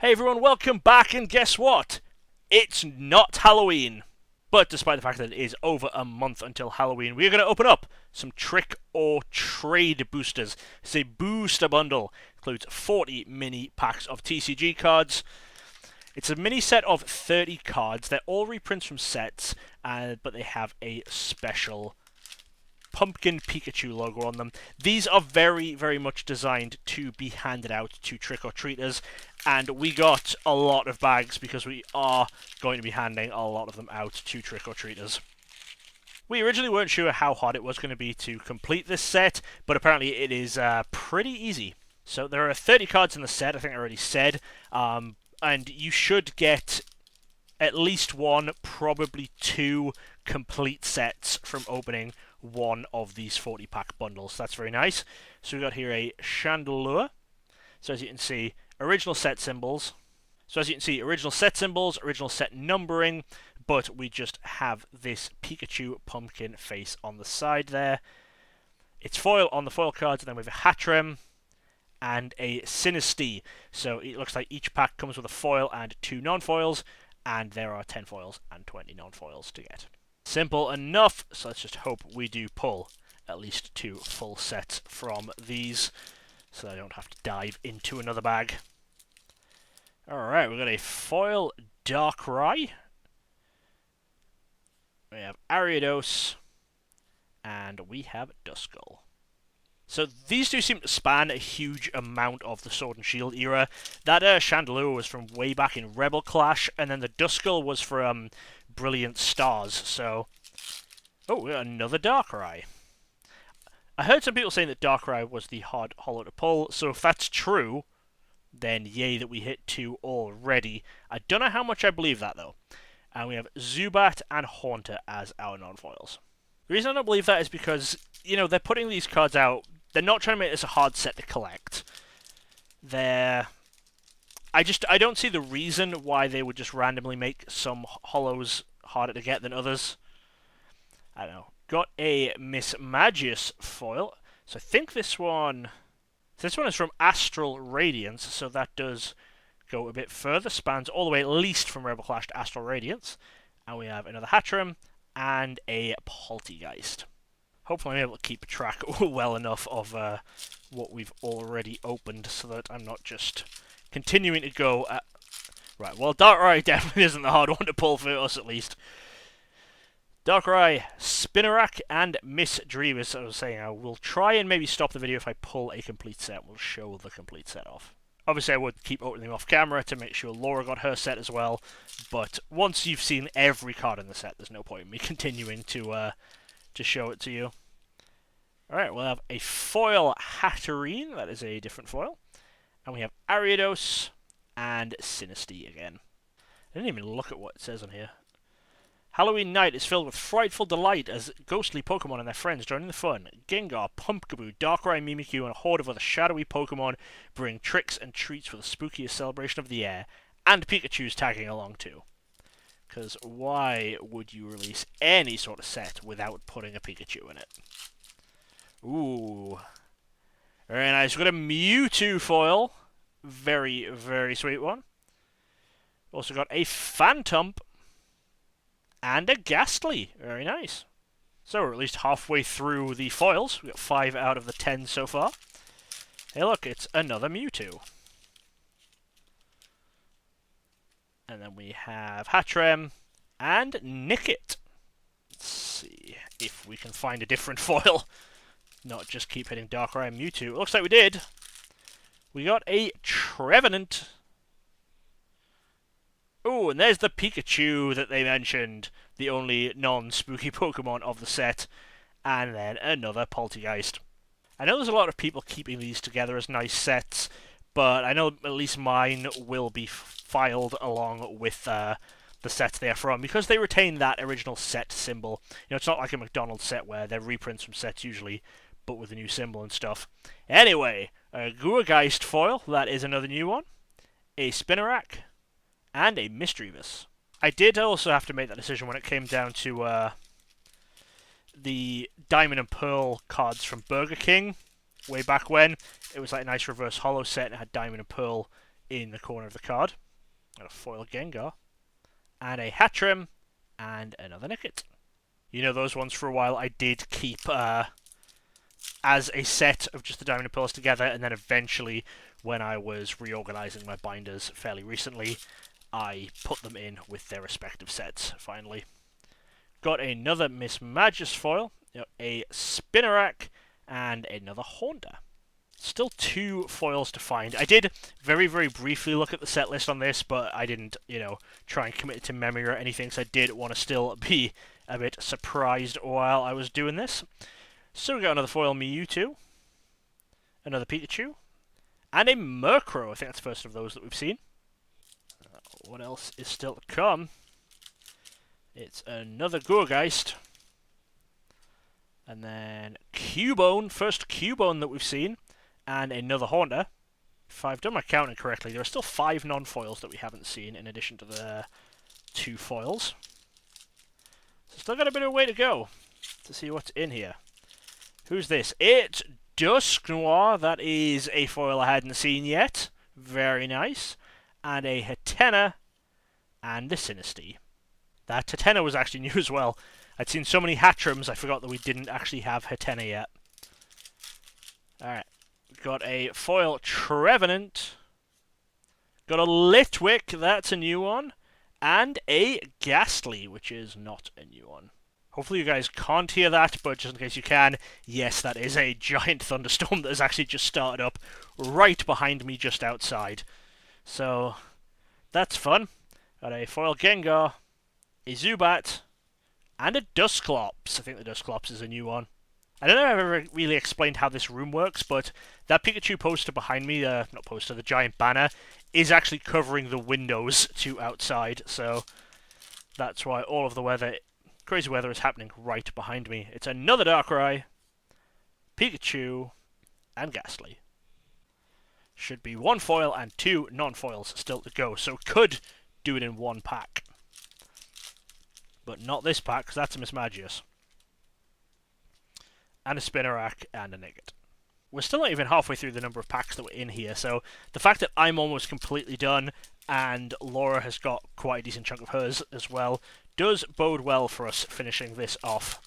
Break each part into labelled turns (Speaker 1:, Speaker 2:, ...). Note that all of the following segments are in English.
Speaker 1: Hey everyone, welcome back, and guess what? It's not Halloween. But despite the fact that it is over a month until Halloween, we're going to open up some Trick or Trade boosters. It's a booster bundle. It includes 40 mini packs of TCG cards. It's a mini set of 30 cards. They're all reprints from sets, but they have a special pumpkin Pikachu logo on them. These are very, very much designed to be handed out to trick-or-treaters, and we got a lot of bags because we are going to be handing a lot of them out to trick-or-treaters. We originally weren't sure how hard it was going to be to complete this set, but apparently it is pretty easy. So there are 30 cards in the set, I think I already said, and you should get at least one, probably two complete sets from opening one of these 40-pack bundles. That's very nice. So we've got here a Chandelure. So as you can see, original set symbols. Original set numbering, but we just have this Pikachu pumpkin face on the side there. It's foil on the foil cards, and then we have a Hattrem and a Sinistea. So it looks like each pack comes with a foil and 2 non-foils, and there are 10 foils and 20 non-foils to get. Simple enough, so let's just hope we do pull at least 2 full sets from these, so I don't have to dive into another bag. Alright, we've got a foil Darkrai. We have Ariados, and we have Duskull. So these two seem to span a huge amount of the Sword and Shield era. That Chandelure was from way back in Rebel Clash, and then the Duskull was from Brilliant Stars. So, oh, we got another Darkrai. I heard some people saying that Darkrai was the hard hollow to pull, so if that's true, then yay that we hit 2 already. I don't know how much I believe that, though. And we have Zubat and Haunter as our non-foils. The reason I don't believe that is because, you know, they're putting these cards out. They're not trying to make this a hard set to collect. I don't see the reason why they would just randomly make some hollows harder to get than others. I don't know. Got a Miss Magius foil. So I think this one is from Astral Radiance, so that does go a bit further. Spans all the way at least from Rebel Clash to Astral Radiance. And we have another Hattrem and a Poltegeist. Hopefully I'm able to keep track well enough of what we've already opened so that I'm not just continuing to go at... Right, well, Darkrai definitely isn't the hard one to pull for us, at least. Darkrai, Spinarak, and Miss Dream, as I was saying. I will try and maybe stop the video if I pull a complete set. We'll show the complete set off. Obviously, I would keep opening off camera to make sure Laura got her set as well, but once you've seen every card in the set, there's no point in me continuing to show it to you. Alright, we'll have a foil Hatterene, that is a different foil. And we have Ariados and Sinistea again. I didn't even look at what it says on here. Halloween night is filled with frightful delight as ghostly Pokemon and their friends join in the fun. Gengar, Pumpkaboo, Darkrai, Mimikyu, and a horde of other shadowy Pokemon bring tricks and treats for the spookiest celebration of the year. And Pikachu's tagging along too. Because why would you release any sort of set without putting a Pikachu in it? Ooh. Very nice. We've got a Mewtwo foil. Very, very sweet one. Also got a Phantump. And a Ghastly. Very nice. So we're at least halfway through the foils. We've got 5 out of the 10 so far. Hey look, it's another Mewtwo. And then we have Hattrem and Nickit. Let's see if we can find a different foil. Not just keep hitting Darkrai and Mewtwo. It looks like we did. We got a Trevenant. Oh, and there's the Pikachu that they mentioned. The only non-spooky Pokemon of the set. And then another Poltegeist. I know there's a lot of people keeping these together as nice sets, but I know at least mine will be filed along with the sets they're from, because they retain that original set symbol. You know, it's not like a McDonald's set where they're reprints from sets usually, but with a new symbol and stuff. Anyway, a Guageist foil, that is another new one. A Spinarak. And a Misdreavus. I did also have to make that decision when it came down to the Diamond and Pearl cards from Burger King. Way back when. It was like a nice reverse holo set and it had Diamond and Pearl in the corner of the card. Got a foil Gengar, and a Hatchrim, and another Nickit. You know those ones for a while I did keep as a set of just the Diamond and Pearls together, and then eventually, when I was reorganizing my binders fairly recently, I put them in with their respective sets, finally. Got another Miss Magus foil, a Spinnerack, and another Haunter. Still 2 foils to find. I did very, very briefly look at the set list on this, but I didn't, try and commit it to memory or anything, so I did want to still be a bit surprised while I was doing this. So we got another foil Mewtwo, another Pikachu, and a Murkrow. I think that's the first of those that we've seen. What else is still to come? It's another Gourgeist, and then Cubone, first Cubone that we've seen, and another Haunter. If I've done my counting correctly, there are still 5 non-foils that we haven't seen, in addition to the 2 foils. So still got a bit of a way to go to see what's in here. Who's this? It's Dusknoir. That is a foil I hadn't seen yet. Very nice. And a Hatena, and a Sinistea. That Hatena was actually new as well. I'd seen so many Hattrims, I forgot that we didn't actually have Hatena yet. Alright. Got a foil Trevenant. Got a Litwick, that's a new one. And a Ghastly, which is not a new one. Hopefully you guys can't hear that, but just in case you can, yes, that is a giant thunderstorm that has actually just started up right behind me just outside. So, that's fun. Got a foil Gengar, a Zubat, and a Dusclops. I think the Dusclops is a new one. I don't know if I've ever really explained how this room works, but that Pikachu poster behind me, not poster, the giant banner, is actually covering the windows to outside, so that's why all of the weather, crazy weather, is happening right behind me. It's another Darkrai, Pikachu, and Ghastly. Should be 1 foil and 2 non-foils still to go, so could do it in 1 pack. But not this pack, because that's a Mismagius. And a Spinnerack, and a Nickit. We're still not even halfway through the number of packs that were in here, so the fact that I'm almost completely done, and Laura has got quite a decent chunk of hers as well, does bode well for us finishing this off.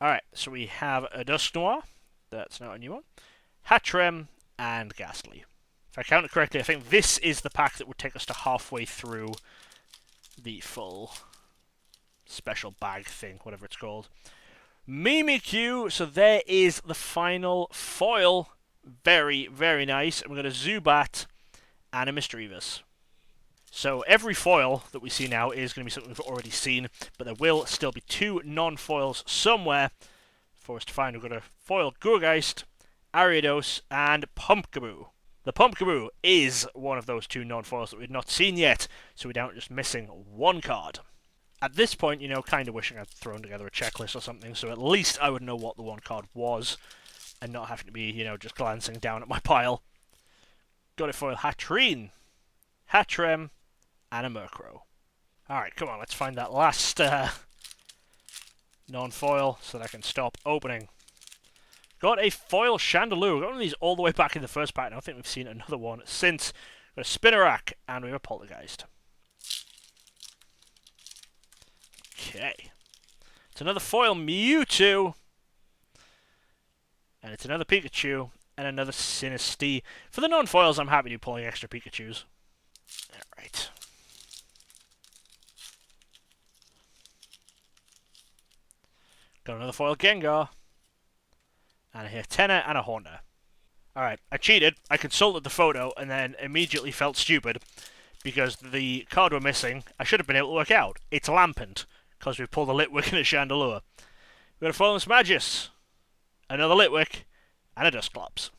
Speaker 1: Alright, so we have a Dusknoir, that's now a new one, Hattrem, and Ghastly. If I count it correctly, I think this is the pack that would take us to halfway through the full special bag thing, whatever it's called. Mimikyu, so there is the final foil. Very, very nice. And we've got a Zubat and a Misdreavus. So every foil that we see now is going to be something we've already seen, but there will still be 2 non-foils somewhere for us to find. We've got a foil Gourgeist, Ariados, and Pumpkaboo. The Pumpkaboo is one of those 2 non-foils that we've not seen yet, so we're down to just missing 1 card. At this point, kind of wishing I'd thrown together a checklist or something, so at least I would know what the 1 card was, and not having to be, just glancing down at my pile. Got a foil Hattrine, Hattrem, and a Murkrow. Alright, come on, let's find that last non-foil so that I can stop opening. Got a foil Chandelure. Got one of these all the way back in the first pack. I don't think we've seen another one since. Got a Spinnerack, and we have a Poltergeist. Okay. It's another foil Mewtwo. And it's another Pikachu. And another Sinistea. For the non-foils, I'm happy to be pulling extra Pikachus. Alright. Got another foil Gengar. And a Hatena and a Haunter. Alright, I cheated. I consulted the photo and then immediately felt stupid. Because the card we're missing, I should have been able to work out. It's Lampent. Because we've pulled a Litwick and a Chandelure. We've got a foil Mismagius. Another Litwick. And a Dusclops.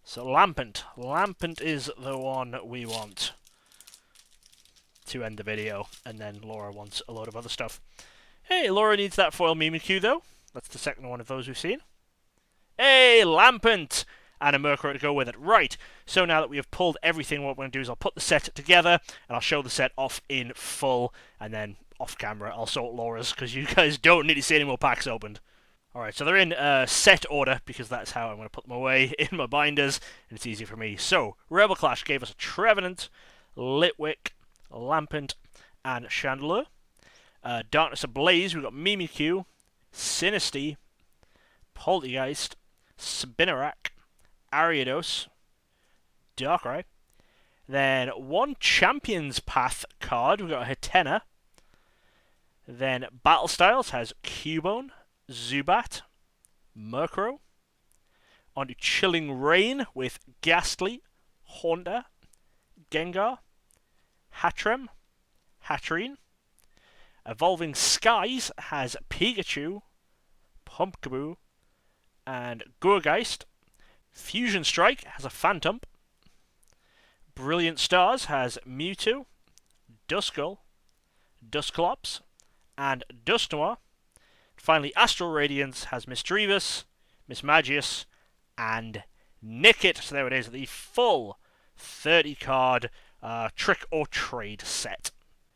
Speaker 1: So Lampent. Lampent is the one we want to end the video. And then Laura wants a load of other stuff. Hey, Laura needs that foil Mimikyu though. That's the second one of those we've seen. Hey, Lampent! And a Murkrow to go with it. Right, so now that we have pulled everything, what we're going to do is I'll put the set together, and I'll show the set off in full, and then off camera I'll sort Laura's, because you guys don't need to see any more packs opened. Alright, so they're in set order, because that's how I'm going to put them away in my binders, and it's easy for me. So, Rebel Clash gave us a Trevenant, Litwick, Lampent, and Chandelure. Darkness Ablaze, we've got Mimikyu, Sinistea, Poltergeist, Spinarak, Ariados, Darkrai. Then one Champions Path card, we've got a Hatena. Then Battle Styles has Cubone, Zubat, Murkrow. On to Chilling Reign with Ghastly, Haunter, Gengar, Hattrem, Hatterene. Evolving Skies has Pikachu, Pumpkaboo, and Gourgeist. Fusion Strike has a Phantump. Brilliant Stars has Mewtwo, Duskull, Dusclops, and Dusknoir. Finally, Astral Radiance has Misdreavus, Mismagius, and Nickit. So there it is, the full 30-card Trick or Trade set.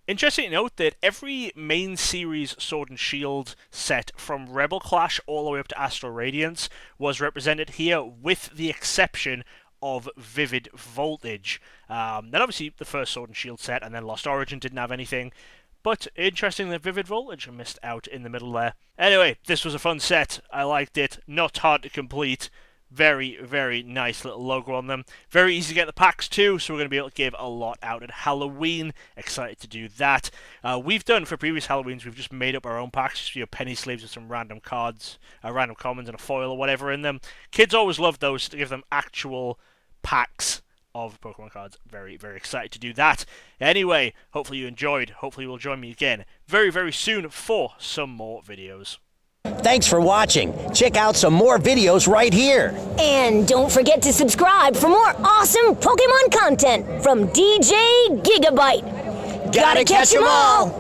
Speaker 1: Interesting to note that every main series Sword and Shield set from Rebel Clash all the way up to Astral Radiance was represented here, with the exception of Vivid Voltage. Then obviously the first Sword and Shield set and then Lost Origin didn't have anything. But interesting that Vivid Voltage missed out in the middle there. Anyway, this was a fun set. I liked it. Not hard to complete. Very, very nice little logo on them. Very easy to get the packs too, so we're going to be able to give a lot out at Halloween. Excited to do that. We've done, for previous Halloweens, we've just made up our own packs. Just, penny sleeves with some random cards, random commons and a foil or whatever in them. Kids always love those, to give them actual packs of Pokemon cards. Very, very excited to do that. Anyway, hopefully you enjoyed. Hopefully you will join me again very, very soon for some more videos.
Speaker 2: Thanks for watching. Check out some more videos right here.
Speaker 3: And don't forget to subscribe for more awesome Pokemon content from DJ Gigabyte.
Speaker 2: Gotta catch 'em all!